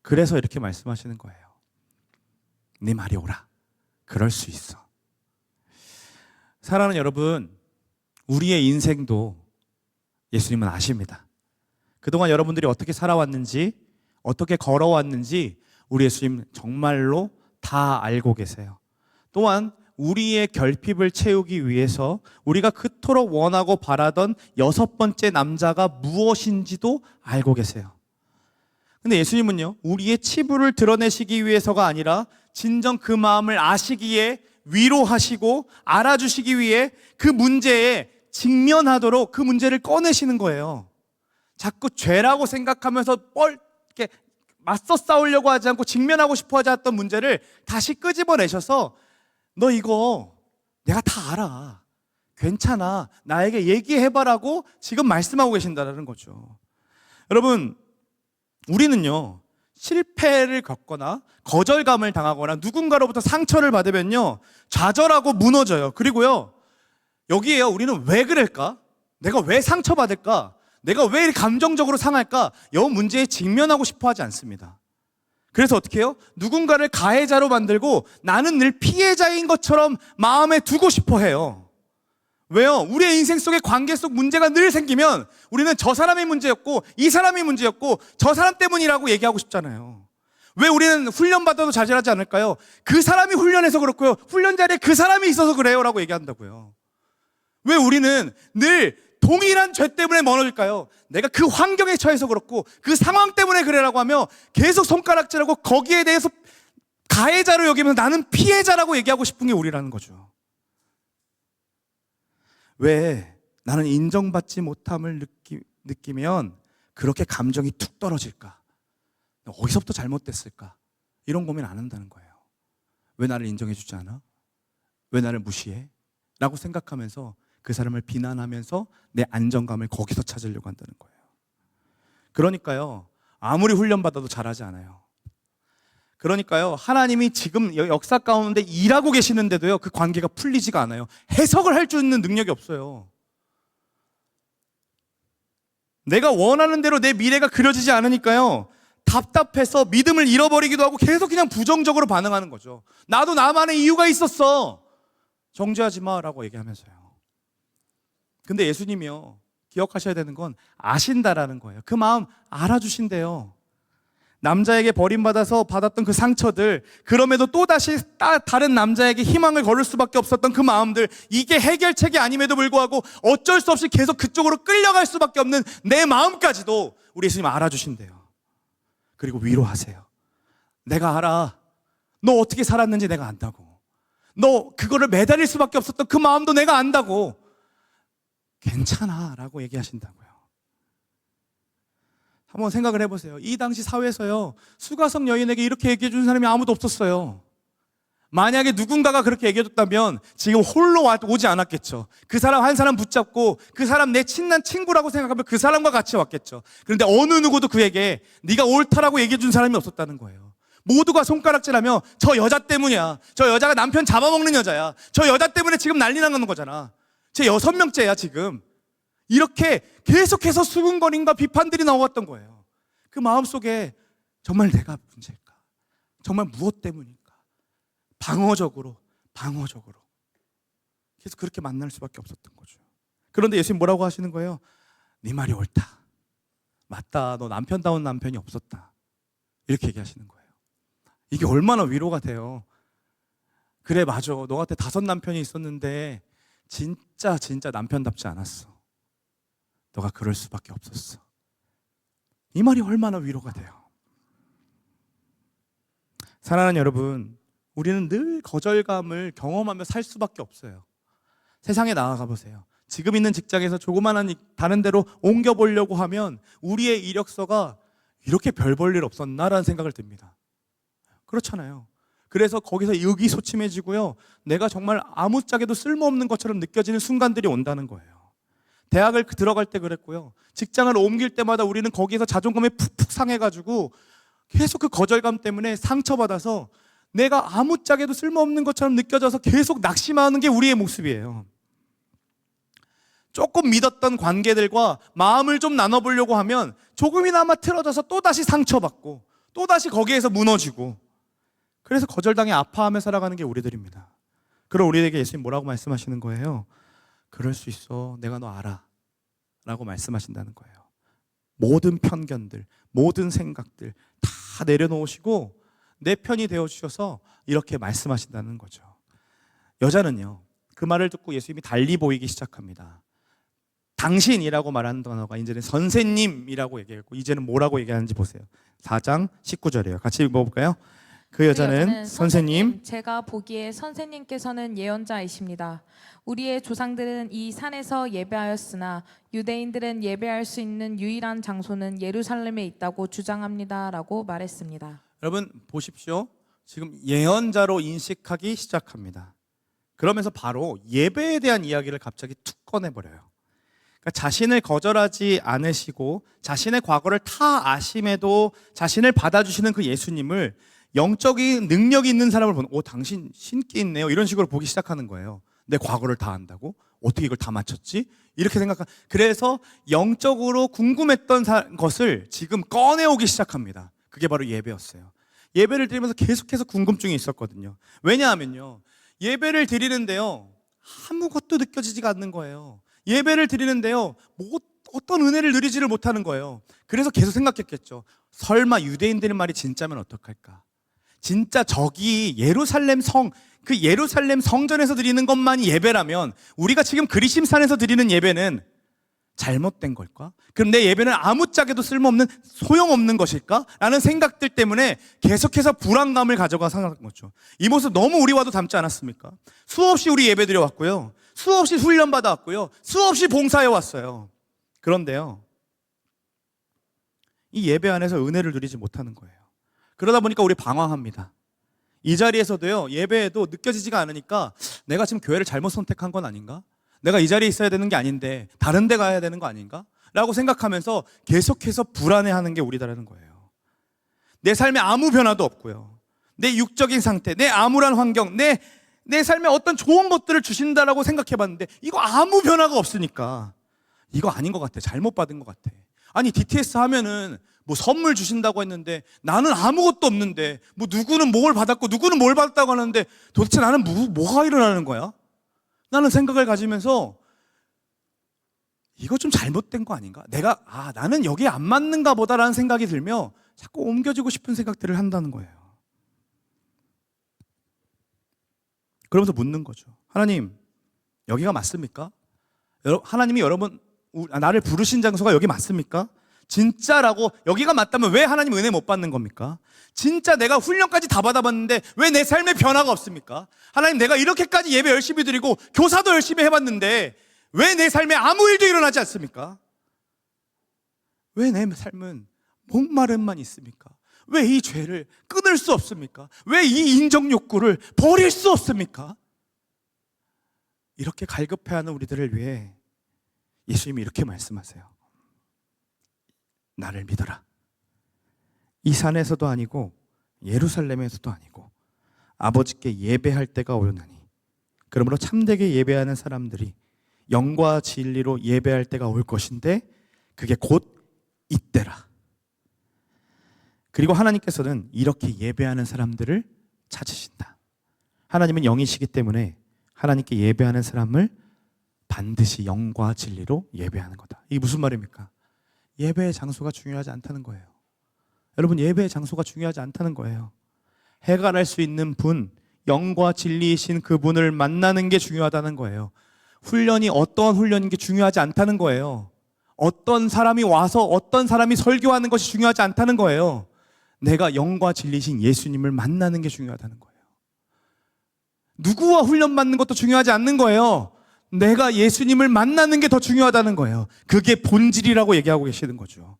그래서 이렇게 말씀하시는 거예요. 네 말이 옳아. 그럴 수 있어. 사랑하는 여러분, 우리의 인생도 예수님은 아십니다. 그동안 여러분들이 어떻게 살아왔는지, 어떻게 걸어왔는지 우리 예수님 정말로 다 알고 계세요. 또한 우리의 결핍을 채우기 위해서 우리가 그토록 원하고 바라던 6번째 남자가 무엇인지도 알고 계세요. 근데 예수님은요, 우리의 치부를 드러내시기 위해서가 아니라 진정 그 마음을 아시기에 위로하시고 알아주시기 위해 그 문제에 직면하도록 그 문제를 꺼내시는 거예요. 자꾸 죄라고 생각하면서 이렇게 맞서 싸우려고 하지 않고 직면하고 싶어 하지 않았던 문제를 다시 끄집어내셔서 너 이거 내가 다 알아. 괜찮아. 나에게 얘기해봐라고 지금 말씀하고 계신다는 거죠. 여러분, 우리는요, 실패를 겪거나 거절감을 당하거나 누군가로부터 상처를 받으면요, 좌절하고 무너져요. 그리고요, 여기에요, 우리는 왜 그럴까? 내가 왜 상처받을까? 내가 왜 이렇게 감정적으로 상할까? 이 문제에 직면하고 싶어 하지 않습니다. 그래서 어떻게 해요? 누군가를 가해자로 만들고 나는 늘 피해자인 것처럼 마음에 두고 싶어 해요. 왜요? 우리의 인생 속에 관계 속 문제가 늘 생기면 우리는 저 사람이 문제였고 이 사람이 문제였고 저 사람 때문이라고 얘기하고 싶잖아요. 왜 우리는 훈련받아도 좌절하지 않을까요? 그 사람이 훈련해서 그렇고요, 훈련 자리에 그 사람이 있어서 그래요 라고 얘기한다고요. 왜 우리는 늘 동일한 죄 때문에 멀어질까요? 내가 그 환경에 처해서 그렇고 그 상황 때문에 그래라고 하며 계속 손가락질하고 거기에 대해서 가해자로 여기면서 나는 피해자라고 얘기하고 싶은 게 우리라는 거죠. 왜 나는 인정받지 못함을 느끼면 그렇게 감정이 툭 떨어질까? 어디서부터 잘못됐을까? 이런 고민 안 한다는 거예요. 왜 나를 인정해 주지 않아? 왜 나를 무시해? 라고 생각하면서 그 사람을 비난하면서 내 안정감을 거기서 찾으려고 한다는 거예요. 그러니까요, 아무리 훈련받아도 잘하지 않아요. 그러니까요, 하나님이 지금 역사 가운데 일하고 계시는데도요, 그 관계가 풀리지가 않아요. 해석을 할 줄 있는 능력이 없어요. 내가 원하는 대로 내 미래가 그려지지 않으니까요, 답답해서 믿음을 잃어버리기도 하고 계속 그냥 부정적으로 반응하는 거죠. 나도 나만의 이유가 있었어. 정죄하지 마라고 얘기하면서요. 근데 예수님이요, 기억하셔야 되는 건 아신다라는 거예요. 그 마음 알아주신대요. 남자에게 버림받아서 받았던 그 상처들, 그럼에도 또다시 다른 남자에게 희망을 걸을 수밖에 없었던 그 마음들, 이게 해결책이 아님에도 불구하고 어쩔 수 없이 계속 그쪽으로 끌려갈 수밖에 없는 내 마음까지도 우리 예수님 알아주신대요. 그리고 위로하세요. 내가 알아. 너 어떻게 살았는지 내가 안다고. 너 그거를 매달릴 수밖에 없었던 그 마음도 내가 안다고. 괜찮아 라고 얘기하신다고요. 한번 생각을 해보세요. 이 당시 사회에서요, 수가성 여인에게 이렇게 얘기해 준 사람이 아무도 없었어요. 만약에 누군가가 그렇게 얘기해 줬다면 지금 홀로 오지 않았겠죠. 그 사람 한 사람 붙잡고 그 사람 내 친한 친구라고 생각하면 그 사람과 같이 왔겠죠. 그런데 어느 누구도 그에게 네가 옳다라고 얘기해 준 사람이 없었다는 거예요. 모두가 손가락질하며 저 여자 때문이야. 저 여자가 남편 잡아먹는 여자야. 저 여자 때문에 지금 난리 나는 거잖아. 제 6명째야 지금. 이렇게 계속해서 수군거림과 비판들이 나왔던 거예요. 그 마음속에 정말 내가 문제일까? 정말 무엇 때문일까? 방어적으로 계속 그렇게 만날 수밖에 없었던 거죠. 그런데 예수님 뭐라고 하시는 거예요? 네 말이 옳다. 맞다. 너 남편다운 남편이 없었다. 이렇게 얘기하시는 거예요. 이게 얼마나 위로가 돼요. 그래, 맞아. 너한테 5 남편이 있었는데 진짜 남편답지 않았어. 너가 그럴 수밖에 없었어. 이 말이 얼마나 위로가 돼요. 사랑하는 여러분, 우리는 늘 거절감을 경험하며 살 수밖에 없어요. 세상에 나아가 보세요. 지금 있는 직장에서 조그마한 다른 데로 옮겨보려고 하면 우리의 이력서가 이렇게 별 볼 일 없었나라는 생각을 듭니다. 그렇잖아요. 그래서 거기서 의기소침해지고요, 내가 정말 아무짝에도 쓸모없는 것처럼 느껴지는 순간들이 온다는 거예요. 대학을 들어갈 때 그랬고요, 직장을 옮길 때마다 우리는 거기에서 자존감이 푹푹 상해가지고 계속 그 거절감 때문에 상처받아서 내가 아무짝에도 쓸모없는 것처럼 느껴져서 계속 낙심하는 게 우리의 모습이에요. 조금 믿었던 관계들과 마음을 좀 나눠보려고 하면 조금이나마 틀어져서 또다시 상처받고 또다시 거기에서 무너지고, 그래서 거절당해 아파하며 살아가는 게 우리들입니다. 그럼 우리에게 예수님 뭐라고 말씀하시는 거예요? 그럴 수 있어. 내가 너 알아. 라고 말씀하신다는 거예요. 모든 편견들, 모든 생각들 다 내려놓으시고 내 편이 되어주셔서 이렇게 말씀하신다는 거죠. 여자는요, 그 말을 듣고 예수님이 달리 보이기 시작합니다. 당신이라고 말하는 단어가 이제는 선생님이라고 얘기했고, 이제는 뭐라고 얘기하는지 보세요. 4장 19절이에요. 같이 읽어볼까요? 그 여자는 선생님, 제가 보기에 선생님께서는 예언자이십니다. 우리의 조상들은 이 산에서 예배하였으나 유대인들은 예배할 수 있는 유일한 장소는 예루살렘에 있다고 주장합니다. 라고 말했습니다. 여러분 보십시오. 지금 예언자로 인식하기 시작합니다. 그러면서 바로 예배에 대한 이야기를 갑자기 툭 꺼내버려요. 그러니까 자신을 거절하지 않으시고 자신의 과거를 다 아심에도 자신을 받아주시는 그 예수님을 영적인 능력이 있는 사람을 보는, 당신 신기 있네요, 이런 식으로 보기 시작하는 거예요. 내 과거를 다 안다고? 어떻게 이걸 다 맞췄지? 이렇게 그래서 영적으로 궁금했던 것을 지금 꺼내오기 시작합니다. 그게 바로 예배였어요. 예배를 드리면서 계속해서 궁금증이 있었거든요. 왜냐하면요, 예배를 드리는데요, 아무것도 느껴지지가 않는 거예요. 예배를 드리는데요, 어떤 은혜를 누리지를 못하는 거예요. 그래서 계속 생각했겠죠. 설마 유대인들의 말이 진짜면 어떡할까? 진짜 저기 예루살렘 그 예루살렘 성전에서 드리는 것만이 예배라면 우리가 지금 그리심산에서 드리는 예배는 잘못된 걸까? 그럼 내 예배는 아무짝에도 쓸모없는 소용없는 것일까? 라는 생각들 때문에 계속해서 불안감을 가져가 생각한 거죠. 이 모습 너무 우리와도 닮지 않았습니까? 수없이 우리 예배 드려 왔고요. 수없이 훈련 받아 왔고요. 수없이 봉사해 왔어요. 그런데요, 이 예배 안에서 은혜를 누리지 못하는 거예요. 그러다 보니까 우리 방황합니다. 이 자리에서도요, 예배에도 느껴지지가 않으니까 내가 지금 교회를 잘못 선택한 건 아닌가? 내가 이 자리에 있어야 되는 게 아닌데 다른 데 가야 되는 거 아닌가? 라고 생각하면서 계속해서 불안해하는 게 우리다라는 거예요. 내 삶에 아무 변화도 없고요. 내 육적인 상태, 내 암울한 환경, 내 삶에 어떤 좋은 것들을 주신다라고 생각해봤는데 이거 아무 변화가 없으니까 이거 아닌 것 같아. 잘못 받은 것 같아. 아니 DTS 하면은 뭐 선물 주신다고 했는데 나는 아무것도 없는데 뭐 누구는 뭘 받았고 누구는 뭘 받았다고 하는데 도대체 나는 뭐가 일어나는 거야? 나는 생각을 가지면서 이거 좀 잘못된 거 아닌가? 나는 여기에 안 맞는가 보다라는 생각이 들며 자꾸 옮겨지고 싶은 생각들을 한다는 거예요. 그러면서 묻는 거죠. 하나님, 여기가 맞습니까? 하나님이 여러분 나를 부르신 장소가 여기 맞습니까? 진짜라고 여기가 맞다면 왜 하나님 은혜 못 받는 겁니까? 진짜 내가 훈련까지 다 받아봤는데 왜 내 삶에 변화가 없습니까? 하나님, 내가 이렇게까지 예배 열심히 드리고 교사도 열심히 해봤는데 왜 내 삶에 아무 일도 일어나지 않습니까? 왜 내 삶은 목마름만 있습니까? 왜 이 죄를 끊을 수 없습니까? 왜 이 인정 욕구를 버릴 수 없습니까? 이렇게 갈급해하는 우리들을 위해 예수님이 이렇게 말씀하세요. 나를 믿어라. 이 산에서도 아니고 예루살렘에서도 아니고 아버지께 예배할 때가 오려나니 그러므로 참되게 예배하는 사람들이 영과 진리로 예배할 때가 올 것인데 그게 곧 이때라. 그리고 하나님께서는 이렇게 예배하는 사람들을 찾으신다. 하나님은 영이시기 때문에 하나님께 예배하는 사람을 반드시 영과 진리로 예배하는 거다. 이게 무슨 말입니까? 예배의 장소가 중요하지 않다는 거예요. 여러분, 예배의 장소가 중요하지 않다는 거예요. 해결할 수 있는 분, 영과 진리이신 그분을 만나는 게 중요하다는 거예요. 훈련이 어떤 훈련인 게 중요하지 않다는 거예요. 어떤 사람이 와서 어떤 사람이 설교하는 것이 중요하지 않다는 거예요. 내가 영과 진리이신 예수님을 만나는 게 중요하다는 거예요. 누구와 훈련받는 것도 중요하지 않는 거예요. 내가 예수님을 만나는 게 더 중요하다는 거예요. 그게 본질이라고 얘기하고 계시는 거죠.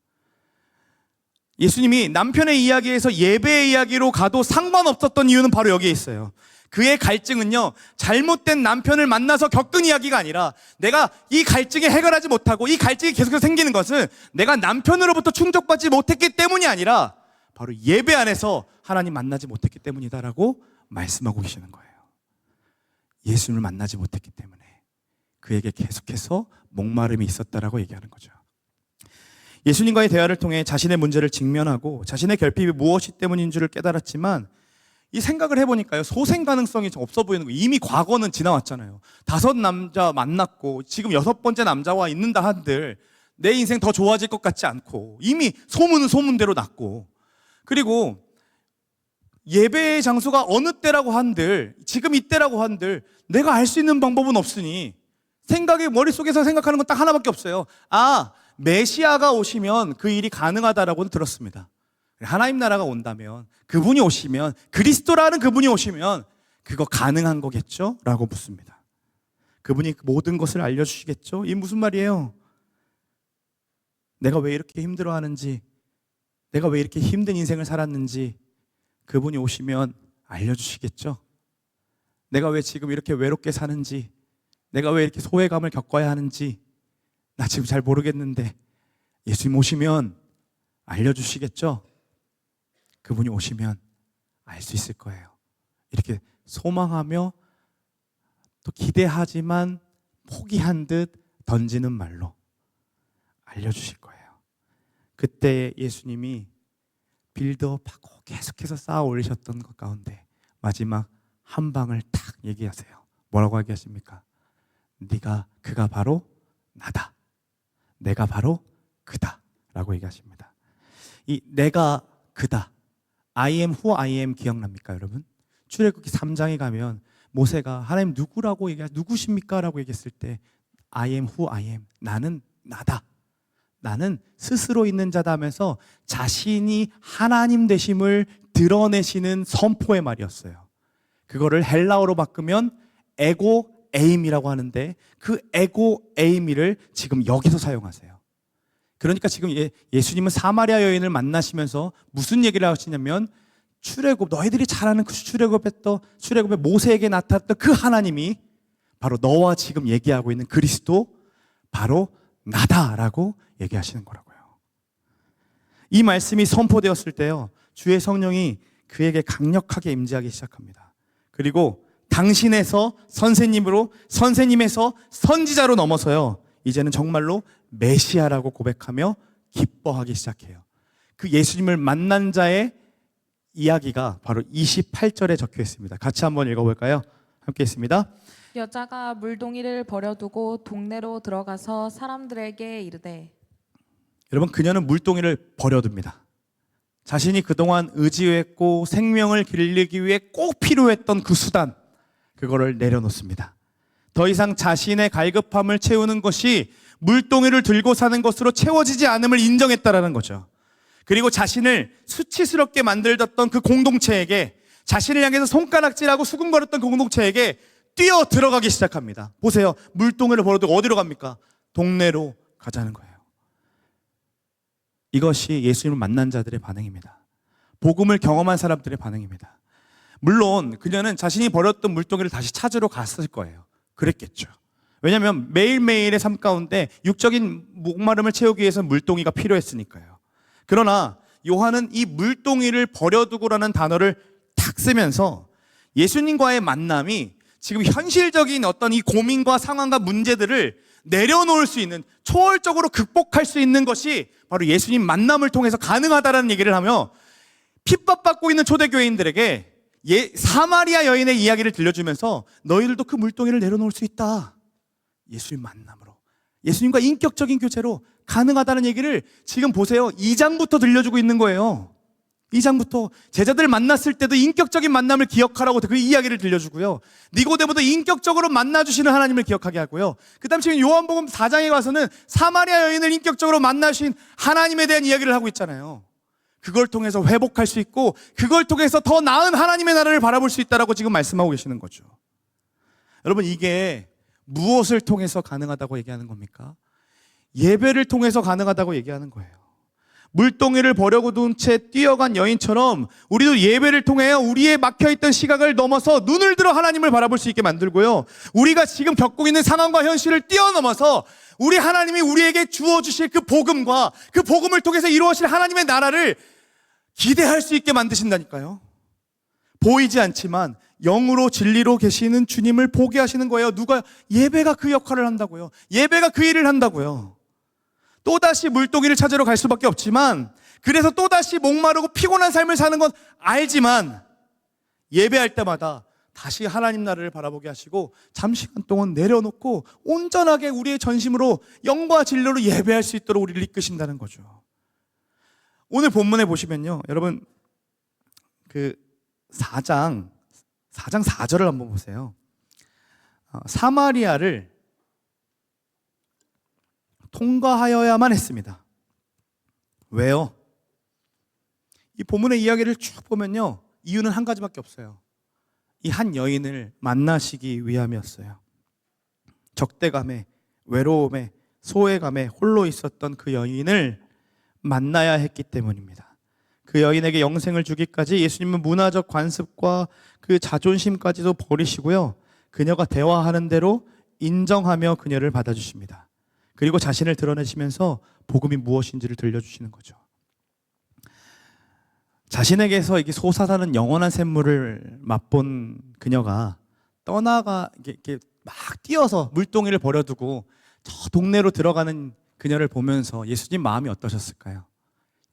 예수님이 남편의 이야기에서 예배의 이야기로 가도 상관없었던 이유는 바로 여기에 있어요. 그의 갈증은요, 잘못된 남편을 만나서 겪은 이야기가 아니라 내가 이 갈증에 해결하지 못하고 이 갈증이 계속해서 생기는 것은 내가 남편으로부터 충족받지 못했기 때문이 아니라 바로 예배 안에서 하나님 만나지 못했기 때문이다라고 말씀하고 계시는 거예요. 예수님을 만나지 못했기 때문에 그에게 계속해서 목마름이 있었다라고 얘기하는 거죠. 예수님과의 대화를 통해 자신의 문제를 직면하고 자신의 결핍이 무엇이 때문인 줄을 깨달았지만 이 생각을 해보니까요, 소생 가능성이 좀 없어 보이는 거예요. 이미 과거는 지나왔잖아요. 5 남자 만났고 지금 6번째 남자와 있는다 한들 내 인생 더 좋아질 것 같지 않고 이미 소문은 소문대로 났고, 그리고 예배의 장소가 어느 때라고 한들 지금 이때라고 한들 내가 알 수 있는 방법은 없으니 생각이 머릿속에서 생각하는 건 딱 하나밖에 없어요. 메시아가 오시면 그 일이 가능하다라고는 들었습니다. 하나님 나라가 온다면, 그분이 오시면, 그리스도라는 그분이 오시면 그거 가능한 거겠죠? 라고 묻습니다. 그분이 모든 것을 알려주시겠죠? 이게 무슨 말이에요? 내가 왜 이렇게 힘들어하는지, 내가 왜 이렇게 힘든 인생을 살았는지 그분이 오시면 알려주시겠죠? 내가 왜 지금 이렇게 외롭게 사는지, 내가 왜 이렇게 소외감을 겪어야 하는지 나 지금 잘 모르겠는데 예수님 오시면 알려주시겠죠? 그분이 오시면 알 수 있을 거예요. 이렇게 소망하며 또 기대하지만 포기한 듯 던지는 말로 알려주실 거예요. 그때 예수님이 빌드업하고 계속해서 쌓아 올리셨던 것 가운데 마지막 한 방을 딱 얘기하세요. 뭐라고 얘기하십니까? 그가 바로 나다. 내가 바로 그다. 라고 얘기하십니다. 이 내가 그다. I am who I am 기억납니까, 여러분? 출애굽기 3장에 가면 모세가 하나님 누구십니까? 라고 얘기했을 때 I am who I am. 나는 나다. 나는 스스로 있는 자다 하면서 자신이 하나님 되심을 드러내시는 선포의 말이었어요. 그거를 헬라어로 바꾸면 에고 에이미라고 하는데 그 에고 에이미를 지금 여기서 사용하세요. 그러니까 지금 예수님은 사마리아 여인을 만나시면서 무슨 얘기를 하시냐면 출애굽, 너희들이 잘 아는 그 출애굽에 모세에게 나타났던 그 하나님이 바로 너와 지금 얘기하고 있는 그리스도 바로 나다라고 얘기하시는 거라고요. 이 말씀이 선포되었을 때요, 주의 성령이 그에게 강력하게 임재하기 시작합니다. 그리고 당신에서 선생님으로, 선생님에서 선지자로 넘어서요, 이제는 정말로 메시아라고 고백하며 기뻐하기 시작해요. 그 예수님을 만난 자의 이야기가 바로 28절에 적혀 있습니다. 같이 한번 읽어볼까요? 함께 있습니다. 여자가 물동이를 버려두고 동네로 들어가서 사람들에게 이르되. 여러분, 그녀는 물동이를 버려둡니다. 자신이 그동안 의지했고 생명을 기르기 위해 꼭 필요했던 그 수단, 그거를 내려놓습니다. 더 이상 자신의 갈급함을 채우는 것이 물동이를 들고 사는 것으로 채워지지 않음을 인정했다라는 거죠. 그리고 자신을 수치스럽게 만들었던 그 공동체에게, 자신을 향해서 손가락질하고 수군거렸던 그 공동체에게 뛰어 들어가기 시작합니다. 보세요. 물동이를 버려두고 어디로 갑니까? 동네로 가자는 거예요. 이것이 예수님을 만난 자들의 반응입니다. 복음을 경험한 사람들의 반응입니다. 물론 그녀는 자신이 버렸던 물동이를 다시 찾으러 갔을 거예요. 그랬겠죠. 왜냐하면 매일매일의 삶 가운데 육적인 목마름을 채우기 위해서 물동이가 필요했으니까요. 그러나 요한은 이 물동이를 버려두고라는 단어를 탁 쓰면서 예수님과의 만남이 지금 현실적인 어떤 이 고민과 상황과 문제들을 내려놓을 수 있는, 초월적으로 극복할 수 있는 것이 바로 예수님 만남을 통해서 가능하다라는 얘기를 하며 핍박받고 있는 초대교인들에게 사마리아 여인의 이야기를 들려주면서 너희들도 그 물동이를 내려놓을 수 있다. 예수님 만남으로, 예수님과 인격적인 교제로 가능하다는 얘기를 지금 보세요. 2장부터 들려주고 있는 거예요. 2장부터 제자들 만났을 때도 인격적인 만남을 기억하라고 그 이야기를 들려주고요. 니고데모도 인격적으로 만나주시는 하나님을 기억하게 하고요. 그 다음 지금 요한복음 4장에 가서는 사마리아 여인을 인격적으로 만나신 하나님에 대한 이야기를 하고 있잖아요. 그걸 통해서 회복할 수 있고 그걸 통해서 더 나은 하나님의 나라를 바라볼 수 있다라고 지금 말씀하고 계시는 거죠. 여러분, 이게 무엇을 통해서 가능하다고 얘기하는 겁니까? 예배를 통해서 가능하다고 얘기하는 거예요. 물동이를 버려둔 채 뛰어간 여인처럼 우리도 예배를 통해 우리의 막혀있던 시각을 넘어서 눈을 들어 하나님을 바라볼 수 있게 만들고요, 우리가 지금 겪고 있는 상황과 현실을 뛰어넘어서 우리 하나님이 우리에게 주어주실 그 복음과 그 복음을 통해서 이루어질 하나님의 나라를 기대할 수 있게 만드신다니까요. 보이지 않지만 영으로 진리로 계시는 주님을 보게 하시는 거예요. 누가? 예배가 그 역할을 한다고요. 예배가 그 일을 한다고요. 또다시 물동이를 찾으러 갈 수밖에 없지만, 그래서 또다시 목마르고 피곤한 삶을 사는 건 알지만, 예배할 때마다 다시 하나님 나라를 바라보게 하시고 잠시간 동안 내려놓고 온전하게 우리의 전심으로 영과 진리로 예배할 수 있도록 우리를 이끄신다는 거죠. 오늘 본문에 보시면요, 여러분, 그 4장 4절을 한번 보세요. 사마리아를 통과하여야만 했습니다. 왜요? 이 본문의 이야기를 쭉 보면요, 이유는 한 가지밖에 없어요. 이 한 여인을 만나시기 위함이었어요. 적대감에, 외로움에, 소외감에 홀로 있었던 그 여인을 만나야 했기 때문입니다. 그 여인에게 영생을 주기까지 예수님은 문화적 관습과 그 자존심까지도 버리시고요, 그녀가 대화하는 대로 인정하며 그녀를 받아주십니다. 그리고 자신을 드러내시면서 복음이 무엇인지를 들려주시는 거죠. 자신에게서 이게 솟아나는 영원한 샘물을 맛본 그녀가 떠나가 이렇게 막 뛰어서 물동이를 버려두고 저 동네로 들어가는 그녀를 보면서 예수님 마음이 어떠셨을까요?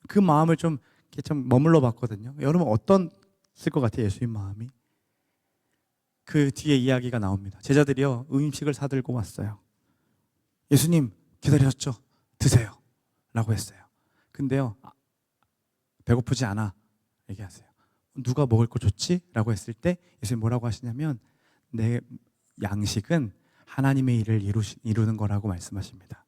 그 마음을 좀 머물러 봤거든요. 여러분, 어떠실 것 같아요, 예수님 마음이? 그 뒤에 이야기가 나옵니다. 제자들이요, 음식을 사들고 왔어요. 예수님 기다리셨죠? 드세요 라고 했어요. 근데요, 배고프지 않아 얘기하세요. 누가 먹을 거 줬지? 라고 했을 때 예수님 뭐라고 하시냐면, 내 양식은 하나님의 일을 이루는 거라고 말씀하십니다.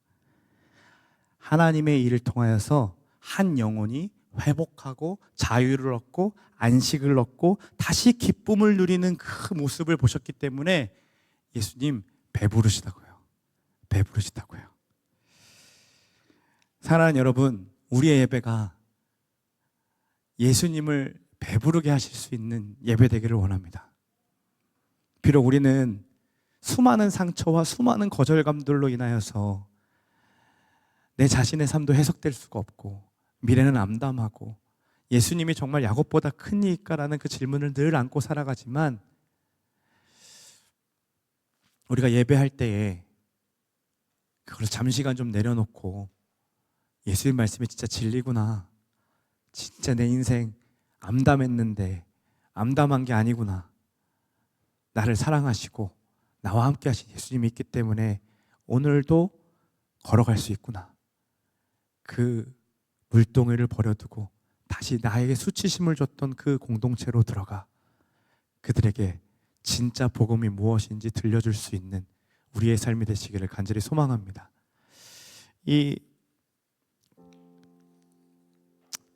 하나님의 일을 통하여서 한 영혼이 회복하고 자유를 얻고 안식을 얻고 다시 기쁨을 누리는 그 모습을 보셨기 때문에 예수님 배부르시다고요. 배부르시다고요. 사랑하는 여러분, 우리의 예배가 예수님을 배부르게 하실 수 있는 예배 되기를 원합니다. 비록 우리는 수많은 상처와 수많은 거절감들로 인하여서 내 자신의 삶도 해석될 수가 없고 미래는 암담하고 예수님이 정말 야곱보다 큰 이일까라는 그 질문을 늘 안고 살아가지만 우리가 예배할 때에 그걸 잠시간 좀 내려놓고 예수님 말씀이 진짜 진리구나, 진짜 내 인생 암담했는데 암담한 게 아니구나, 나를 사랑하시고 나와 함께 하신 예수님이 있기 때문에 오늘도 걸어갈 수 있구나, 그 물동이를 버려두고 다시 나에게 수치심을 줬던 그 공동체로 들어가 그들에게 진짜 복음이 무엇인지 들려줄 수 있는 우리의 삶이 되시기를 간절히 소망합니다. 이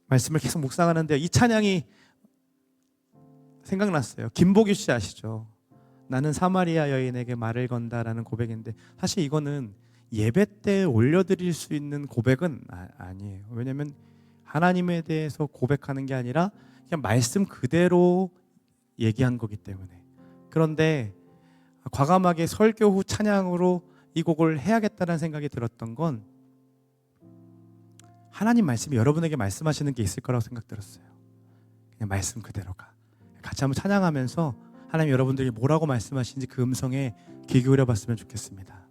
말씀을 계속 묵상하는데 이 찬양이 생각났어요. 김보규 씨 아시죠? 나는 사마리아 여인에게 말을 건다라는 고백인데 사실 이거는 예배 때 올려드릴 수 있는 고백은 아니에요. 왜냐하면 하나님에 대해서 고백하는 게 아니라 그냥 말씀 그대로 얘기한 거기 때문에. 그런데 과감하게 설교 후 찬양으로 이 곡을 해야겠다는 생각이 들었던 건 하나님 말씀이 여러분에게 말씀하시는 게 있을 거라고 생각 들었어요. 그냥 말씀 그대로가. 같이 한번 찬양하면서 하나님 여러분들이 뭐라고 말씀하시는지 그 음성에 귀 기울여 봤으면 좋겠습니다.